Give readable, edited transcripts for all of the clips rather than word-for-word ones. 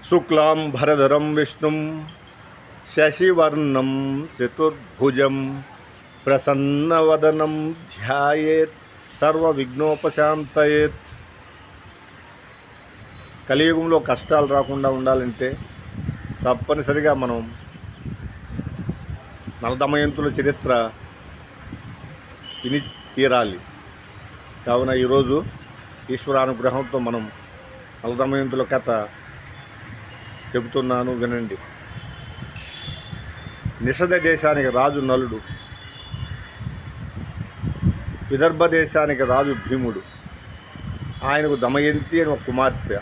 శుక్లాం భరధరం విష్ణుం శశివర్ణం చతుర్భుజం ప్రసన్నవదనం ధ్యాయేత్ సర్వవిఘ్నోపశాంతయేత్. కలియుగంలో కష్టాలు రాకుండా ఉండాలంటే తప్పనిసరిగా మనం నలదమయంతుల చరిత్ర విని తీరాలి. కావున ఈరోజు ఈశ్వరానుగ్రహంతో మనం నలదమయంతుల కథ చెబుతున్నాను, వినండి. నిషధ దేశానికి రాజు నలుడు, విదర్భ దేశానికి రాజు భీముడు. ఆయనకు దమయంతి అని ఒక కుమార్తె.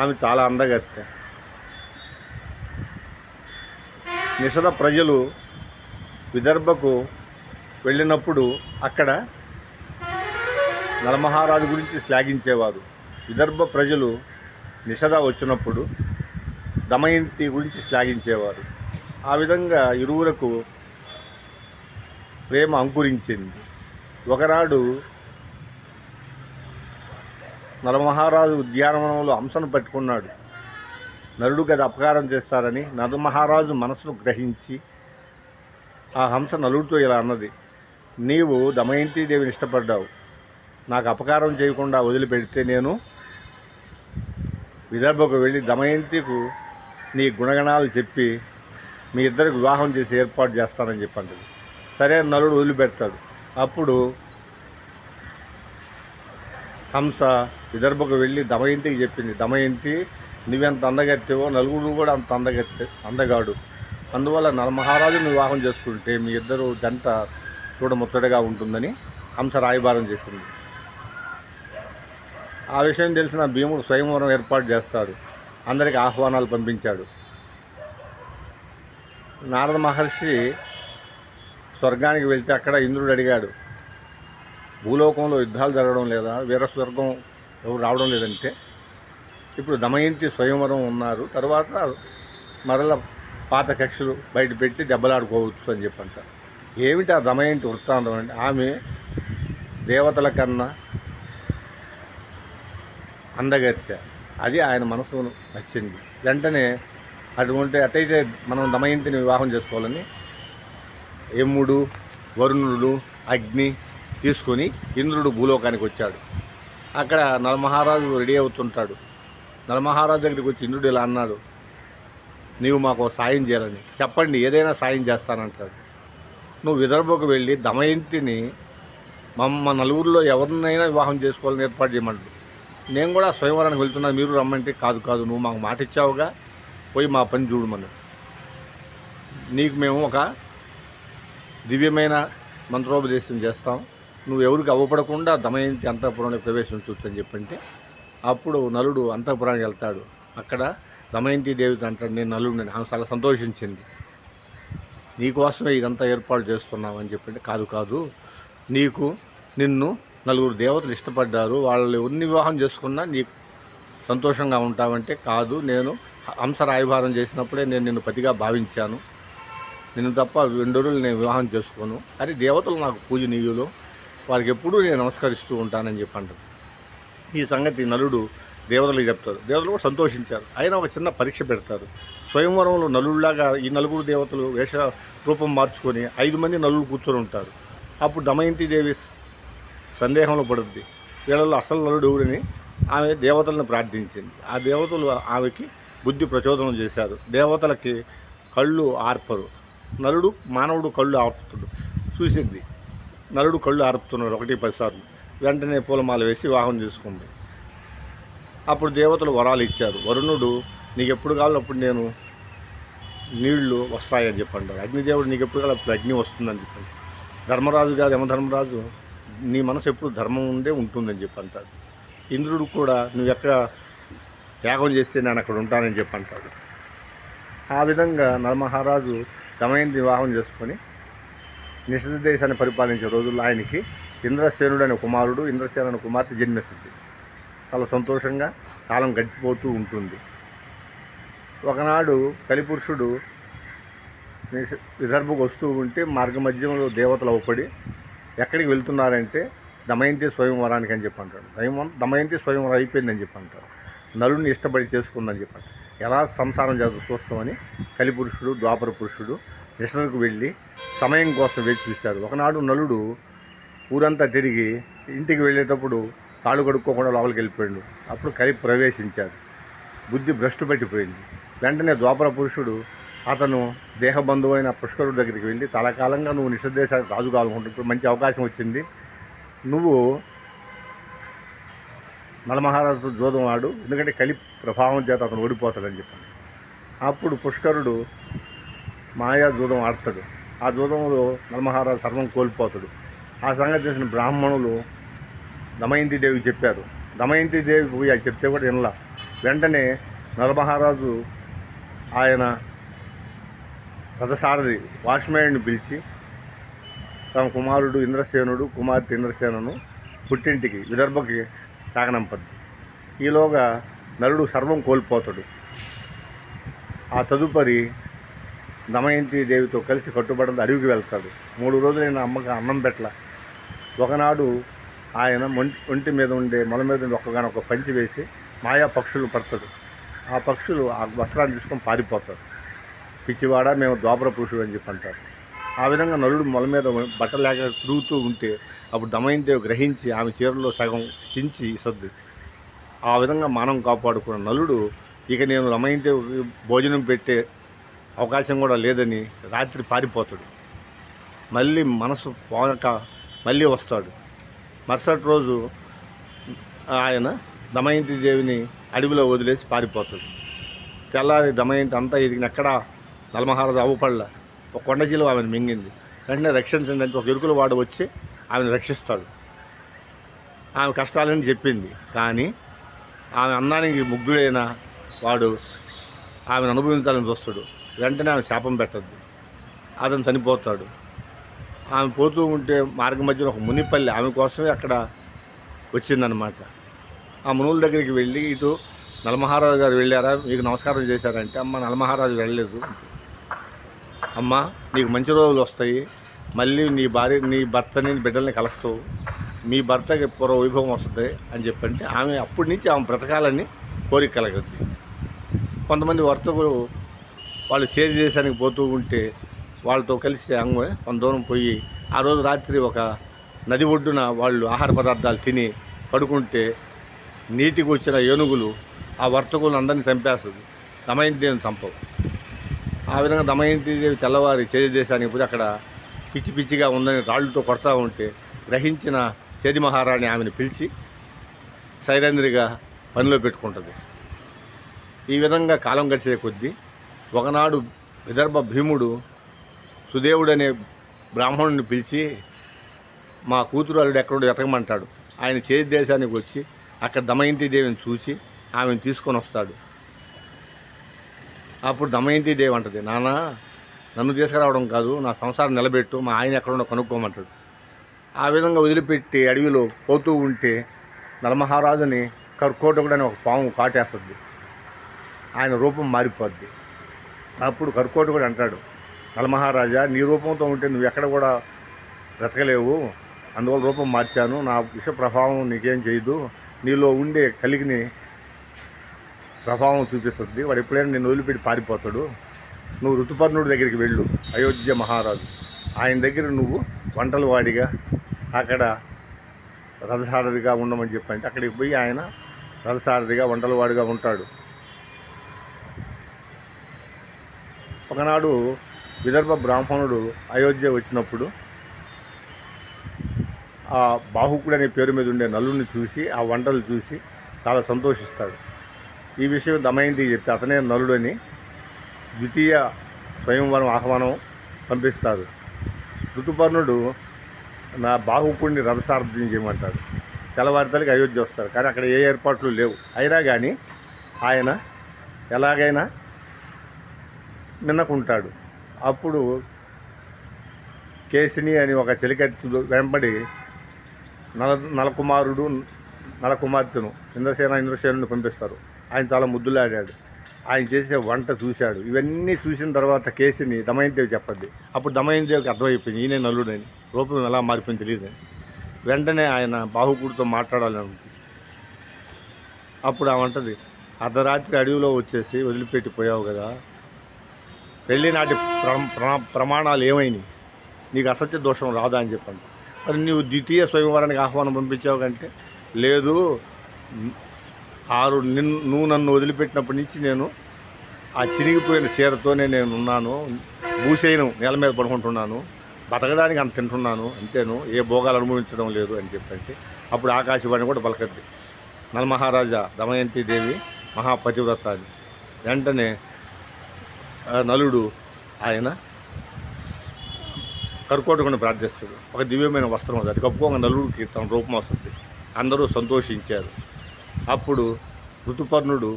ఆమె చాలా అందగత్తె. నిషధ ప్రజలు విదర్భకు వెళ్ళినప్పుడు అక్కడ నలమహారాజు గురించి శ్లాఘించేవారు. విదర్భ ప్రజలు నిషధ వచ్చినప్పుడు దమయంతి గురించి శ్లాఘించేవారు. ఆ విధంగా ఇరువురకు ప్రేమ అంకురించింది. ఒకనాడు నలమహారాజు ఉద్యానవనంలో హంసను పట్టుకున్నాడు. నలుడు గది అపకారం చేస్తారని నలమహారాజు మనసును గ్రహించి ఆ హంస నలుడితో ఇలా అన్నది: నీవు దమయంతిదేవిని ఇష్టపడ్డావు, నాకు అపకారం చేయకుండా వదిలిపెడితే నేను విదర్భకు వెళ్ళి దమయంతికు నీ గుణగణాలు చెప్పి మీ ఇద్దరికి వివాహం చేసి ఏర్పాటు చేస్తానని చెప్పంటది. సరే నలుడు వదిలిపెడతాడు. అప్పుడు హంస విదర్భకు వెళ్ళి దమయంతికి చెప్పింది: దమయంతి, నువ్వెంత అందగత్తెవో నలుగురు కూడా అంత అందగాడు. అందువల్ల నలమహారాజును వివాహం చేసుకుంటే మీ ఇద్దరు జంట చూడముచ్చటగా ఉంటుందని హంస రాయబారం చేసింది. ఆ విషయం తెలిసిన భీముడు స్వయంవరం ఏర్పాటు చేస్తాడు. అందరికి ఆహ్వానాలు పంపించాడు. నారద మహర్షి స్వర్గానికి వెళ్తే అక్కడ ఇంద్రుడు అడిగాడు: భూలోకంలో యుద్ధాలు జరగడం లేదా, వీర స్వర్గం ఎవరు రావడం లేదంటే ఇప్పుడు దమయంతి స్వయంవరం ఉన్నారు, తర్వాత మరల పాత కక్షలు బయట పెట్టి దెబ్బలాడుకోవచ్చు అని చెప్పంటారు. ఏమిటి ఆ దమయంతి వృత్తాంతం అంటే, ఆమె దేవతల కన్నా అందగత్తె. అది ఆయన మనసు నచ్చింది. వెంటనే అటైతే మనం దమయంతిని వివాహం చేసుకోవాలని యముడు, వరుణుడు, అగ్ని తీసుకొని ఇంద్రుడు భూలోకానికి వచ్చాడు. అక్కడ నలమహారాజు రెడీ అవుతుంటాడు. నలమహారాజు దగ్గరికి వచ్చి ఇంద్రుడు ఇలా అన్నాడు: నీవు మాకు సాయం చేయాలని. చెప్పండి, ఏదైనా సాయం చేస్తానంటాడు. నువ్వు విదర్భకు వెళ్ళి దమయంతిని మా నలుగురిలో ఎవరినైనా వివాహం చేసుకోవాలని ఏర్పాటు చేయమంటాడు. నేను కూడా స్వయంవరానికి వెళ్తున్నా, మీరు రమ్మంటే కాదు నువ్వు మాకు మాట ఇచ్చావుగా, పోయి మా పని చూడమను. నీకు మేము ఒక దివ్యమైన మంత్రోపదేశం చేస్తాం, నువ్వు ఎవరికి అవ్వపడకుండా దమయంతి అంతఃపురంలో ప్రవేశించవచ్చు అని చెప్పంటే అప్పుడు నలుడు అంతఃపురానికి వెళ్తాడు. అక్కడ దమయంతి దేవితో అంటాడు: నేను నలుడిని. ఆమె చాలా సంతోషించింది. నీకోసమే ఇదంతా ఏర్పాటు చేస్తున్నావు అని చెప్పంటే కాదు, నిన్ను నలుగురు దేవతలు ఇష్టపడ్డారు, వాళ్ళు ఎవరిని వివాహం చేసుకున్నా నీకు సంతోషంగా ఉంటావంటే కాదు, నేను హంస రాయబారం చేసినప్పుడే నేను నిన్ను పతిగా భావించాను, నిన్ను తప్ప రెండోరులు నేను వివాహం చేసుకోను. అది దేవతలు నాకు పూజనీయులు, వారికి ఎప్పుడూ నేను నమస్కరిస్తూ ఉంటానని చెప్పంటారు. ఈ సంగతి నలుడు దేవతలకు చెప్తారు. దేవతలు కూడా సంతోషించారు. అయినా ఒక చిన్న పరీక్ష పెడతారు. స్వయంవరంలో నలుడులాగా ఈ నలుగురు దేవతలు వేష రూపం మార్చుకొని 5 మంది నలుగురు కూర్చొని ఉంటారు. అప్పుడు దమయంతి దేవి సందేహంలో పడుద్ది, వీళ్ళలో అసలు నలుడు ఎవరని. ఆమె దేవతలను ప్రార్థించింది. ఆ దేవతలు ఆమెకి బుద్ధి ప్రచోదనం చేశారు. దేవతలకి కళ్ళు ఆర్పరు. నలుడు మానవుడు కళ్ళు ఆర్పుతుడు చూసింది. నలుడు కళ్ళు ఆర్పుతున్నాడు 1-10 సార్లు. వెంటనే పూలమాల వేసి వివాహం చేసుకుంది. అప్పుడు దేవతలు వరాలు ఇచ్చారు. వరుణుడు, నీకు ఎప్పుడు కావాలో అప్పుడు నేను నీళ్లు వస్తాయని చెప్పంటాడు. అగ్నిదేవుడు, నీకు ఎప్పుడు కావాలి అప్పుడు అగ్ని వస్తుందని చెప్పండి. ధర్మరాజు గారు, యమధర్మరాజు, నీ మనసు ఎప్పుడు ధర్మం ఉండే ఉంటుందని చెప్పంటాడు. ఇంద్రుడు కూడా, నువ్వు ఎక్కడ యాగం చేస్తే నేను అక్కడ ఉంటానని చెప్పంటాడు. ఆ విధంగా నలమహారాజు దమయంతి వివాహం చేసుకొని నిషధ దేశాన్ని పరిపాలించే రోజుల్లో ఆయనకి ఇంద్రసేనుడు అనే కుమారుడు, ఇంద్రసేన అనే కుమార్తె జన్మిస్తుంది. చాలా సంతోషంగా కాలం గడిచిపోతూ ఉంటుంది. ఒకనాడు కలిపురుషుడు విదర్భకు వస్తూ ఉంటే మార్గ మధ్యంలో దేవతలు అవపడి ఎక్కడికి వెళ్తున్నారంటే దమయంతి స్వయంవరానికి అని చెప్పి అంటాడు. దమయంతి స్వయంవరం అయిపోయిందని చెప్పి అంటారు. నలుడిని ఇష్టపడి చేసుకుందని చెప్పాడు. ఎలా సంసారం చూస్తామని కలిపురుషుడు ద్వాపర పురుషుడు నిష్ఠకు వెళ్ళి సమయం కోసం వేచి చూశాడు. ఒకనాడు నలుడు ఊరంతా తిరిగి ఇంటికి వెళ్ళేటప్పుడు కాళ్ళు కడుక్కోకుండా లోపలికి వెళ్ళిపోయాడు. అప్పుడు కలి ప్రవేశించాడు. బుద్ధి భ్రష్టు పట్టిపోయింది. వెంటనే ద్వాపర పురుషుడు అతను దేహబంధువు అయిన పుష్కరుడి దగ్గరికి వెళ్ళి చాలా కాలంగా నువ్వు నిషదేశానికి రాజు కావాలనుకుంటున్నావు, మంచి అవకాశం వచ్చింది, నువ్వు నలమహారాజుతో జూదం ఆడు, ఎందుకంటే కలి ప్రభావం చేత అతను ఓడిపోతాడని చెప్పాను. అప్పుడు పుష్కరుడు మాయా జూదం ఆడతాడు. ఆ జూదంలో నలమహారాజు సర్వం కోల్పోతాడు. ఆ సంగతి తెలిసిన బ్రాహ్మణులు దమయంతిదేవికి చెప్పారు. దమయంతిదేవి పోయి అది చెప్తే కూడా వినలా. వెంటనే నలమహారాజు ఆయన రథసారథి వాష్మేయుడిని పిలిచి తమ కుమారుడు ఇంద్రసేనుడు కుమార్తె ఇంద్రసేనను పుట్టింటికి విదర్భకి సాగనంపద్ది. ఈలోగా నలుడు సర్వం కోల్పోతాడు. ఆ తదుపరి దమయంతి దేవితో కలిసి కట్టుబడి అడవికి వెళ్తాడు. 3 రోజులైన అమ్మకి అన్నం పెట్టల. ఒకనాడు ఆయన ఒంటి మీద ఉండే మొల మీద ఒక్కగానొక పంచి వేసి మాయా పక్షులు పడతాడు. ఆ పక్షులు ఆ వస్త్రాన్ని తీసుకొని పారిపోతారు. పిచ్చివాడ మేము ద్వాపర పురుషుడు అని చెప్పి అంటారు. ఆ విధంగా నలుడు మొల మీద బట్ట లేక తిరుగుతూ ఉంటే అప్పుడు దమయంతి గ్రహించి ఆమె చీరలో సగం చించి ఇసద్ది. ఆ విధంగా మానం కాపాడుకున్న నలుడు ఇక నేను దమయంతి భోజనం పెట్టే అవకాశం కూడా లేదని రాత్రి పారిపోతాడు. మళ్ళీ మనసు పోనక మళ్ళీ వస్తాడు. మరుసటి రోజు ఆయన దమయంతి దేవిని అడవిలో వదిలేసి పారిపోతాడు. తెల్లారి దమయంతి అంతా ఎక్కడా నలమహారాజు అవ్వపడలా. ఒక కొండజీలో ఆమెను మింగింది. వెంటనే రక్షించండి అంటే ఒక ఎరుకుల వాడు వచ్చి ఆమెను రక్షిస్తాడు. ఆమె కష్టాలని చెప్పింది. కానీ ఆమె అన్నానికి ముగ్ధుడైన వాడు ఆమెను అనుభవించాలని చూస్తాడు. వెంటనే ఆమె శాపం పెట్టద్దు. అతను చనిపోతాడు. ఆమె పోతూ ఉంటే మార్గ మధ్యలో ఒక మునిపల్లి ఆమె కోసమే అక్కడ వచ్చిందనమాట. ఆ మునుల దగ్గరికి వెళ్ళి ఇటు నలమహారాజు గారు వెళ్ళారా, మీకు నమస్కారం చేశారంటే అమ్మ నలమహారాజు వెళ్ళలేదు, అమ్మ నీకు మంచి రోజులు వస్తాయి, మళ్ళీ నీ భర్తని బిడ్డల్ని కలుస్తావు, మీ భర్తకి పూర్వ వైభవం వస్తుంది అని చెప్పంటే ఆమె అప్పటి నుంచి ఆమె బ్రతకాలని కోరిక కలగద్ది. కొంతమంది వర్తకులు వాళ్ళు చేతి దేశానికి పోతూ ఉంటే వాళ్ళతో కలిసి కొంత దూరం పోయి ఆ రోజు రాత్రి ఒక నది ఒడ్డున వాళ్ళు ఆహార పదార్థాలు తిని పడుకుంటే నీటికి వచ్చిన ఏనుగులు ఆ వర్తకులను అందరినీ చంపేస్తుంది. దమయంతి దేవిని చంపవు. ఆ విధంగా దమయంతి దేవి తెల్లవారి చేతి దేశానికి పోయి అక్కడ పిచ్చి పిచ్చిగా ఉందని రాళ్ళతో కొడతా ఉంటే గ్రహించిన చేది మహారాణి ఆమెను పిలిచి సైరంధ్రిగా పనిలో పెట్టుకుంటుంది. ఈ విధంగా కాలం గడిచే కొద్దీ ఒకనాడు విదర్భ భీముడు సుదేవుడనే బ్రాహ్మణుని పిలిచి మా కూతురు అల్లుడు ఎక్కడో ఎతకమంటాడు. ఆయన చేతి దేశానికి వచ్చి అక్కడ దమయంతి దేవిని చూసి ఆమెను తీసుకొని వస్తాడు. అప్పుడు దమయంతి దేవి అంటది, నాన్న నన్ను తీసుకురావడం కాదు, నా సంసారం నిలబెట్టు, మా ఆయన ఎక్కడుండో కనుక్కోమంటాడు. ఆ విధంగా వదిలిపెట్టి అడవిలో పోతూ ఉంటే నలమహారాజుని కర్కోటకుడు అని ఒక పాము కాటేస్తుంది. ఆయన రూపం మారిపోద్ది. అప్పుడు కర్కోటకుడు అంటాడు, నలమహారాజా నీ రూపంతో ఉంటే నువ్వు ఎక్కడ కూడా బ్రతకలేవు, అందువల్ల రూపం మార్చాను, నా విష ప్రభావం నీకేం చేయదు, నీలో ఉండే కలిగిని ప్రభావం చూపిస్తుంది, వాడు ఎప్పుడైనా నేను వదిలిపెట్టి పారిపోతాడు, నువ్వు ఋతుపర్ణుడి దగ్గరికి వెళ్ళు, అయోధ్య మహారాజు, ఆయన దగ్గర నువ్వు వంటల వాడిగా అక్కడ రథసారథిగా ఉండమని చెప్పంటే అక్కడికి పోయి ఆయన రథసారథిగా వంటల వాడిగా ఉంటాడు. ఒకనాడు విదర్భ బ్రాహ్మణుడు అయోధ్య వచ్చినప్పుడు ఆ బాహుకుడు అనే పేరు మీద ఉండే నలుని చూసి ఆ వంటలు చూసి చాలా సంతోషిస్తాడు. ఈ విషయం దమయంతికి చెప్తే అతనే నలుడని ద్వితీయ స్వయంవరం ఆహ్వానం పంపిస్తారు. ఋతుపర్ణుడు నా బాహుకుడిని రథసారథ్యం చేయమంటాడు. తెల్లవారితలకి అయోధ్య వస్తారు. కానీ అక్కడ ఏ ఏర్పాట్లు లేవు. అయినా కానీ ఆయన ఎలాగైనా మిన్నకుంటాడు. అప్పుడు కేసిని అని ఒక చెలికత్తి వెంబడి నలకుమార్తెను ఇంద్రసేనుని పంపిస్తారు. ఆయన చాలా ముద్దులాడాడు. ఆయన చేసే వంట చూశాడు. ఇవన్నీ చూసిన తర్వాత కేసిని దమయంతికి చెప్పద్ది. అప్పుడు దమయంతికి అర్థమైపోయింది ఈయనే నలుడని, రూపం ఎలా మారిపోయింది తెలియదని. వెంటనే ఆయన బాహుకుడితో మాట్లాడాలని ఉంటుంది. అప్పుడు ఆమె అంటది, అర్ధరాత్రి అడవిలో వచ్చేసి వదిలిపెట్టిపోయావు కదా, పెళ్లి నాటి ప్రమాణాలు ఏమైనాయి, నీకు అసత్య దోషం రాదా అని చెప్పండి. మరి నువ్వు ద్వితీయ స్వయంవరానికి ఆహ్వానం పంపించావు కంటే లేదు, నువ్వు నన్ను వదిలిపెట్టినప్పటి నుంచి నేను ఆ చినిగిపోయిన చీరతోనే నేను ఉన్నాను, భూసేను నేల మీద పడుకుంటున్నాను, బతకడానికి అంత తింటున్నాను అంతేను, ఏ భోగాలు అనుభవించడం లేదు అని చెప్పంటే అప్పుడు ఆకాశవాణి కూడా పలకద్ది. నలమహారాజా దమయంతి దేవి మహాపతివ్రత అని. వెంటనే నలుడు ఆయన కర్కోటకుని ప్రార్థిస్తాడు. ఒక దివ్యమైన వస్త్రం అది కప్పుకోగా నలుడికి తన రూపం వస్తుంది. అందరూ సంతోషించారు. అప్పుడు ఋతుపర్ణుడు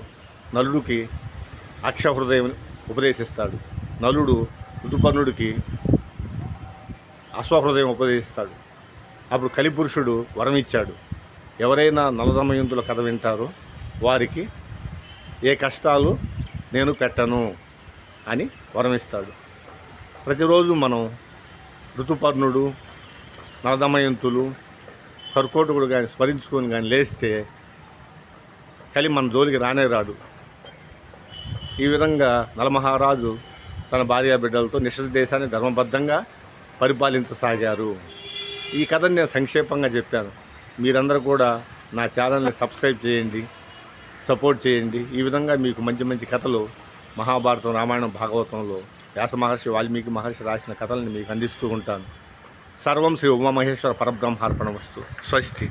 నలుడికి అక్షహృదయం ఉపదేశిస్తాడు. నలుడు ఋతుపర్ణుడికి అశ్వహృదయం ఉపదేశిస్తాడు. అప్పుడు కలిపురుషుడు వరం ఇచ్చాడు, ఎవరైనా నలదమయంతుల కథ వింటారో వారికి ఏ కష్టాలు నేను పెట్టను అని వరమిస్తాడు. ప్రతిరోజు మనం ఋతుపర్ణుడు, నలదమయంతులు, కర్కోటకుడు కానీ స్మరించుకొని కానీ లేస్తే కలి మన జోలికి రానే రాడు. ఈ విధంగా నలమహారాజు తన భార్యా బిడ్డలతో నిషధ దేశాన్ని ధర్మబద్ధంగా పరిపాలించసాగారు. ఈ కథను నేను సంక్షేపంగా చెప్పాను. మీరందరూ కూడా నా ఛానల్ని సబ్స్క్రైబ్ చేయండి, సపోర్ట్ చేయండి. ఈ విధంగా మీకు మంచి మంచి కథలు మహాభారతం, రామాయణం, భాగవతంలో వ్యాస మహర్షి, వాల్మీకి మహర్షి రాసిన కథలను మీకు అందిస్తూ ఉంటాను. సర్వం శ్రీ ఉమామహేశ్వర పరబ్రహ్మార్పణమస్తు. స్వస్తి.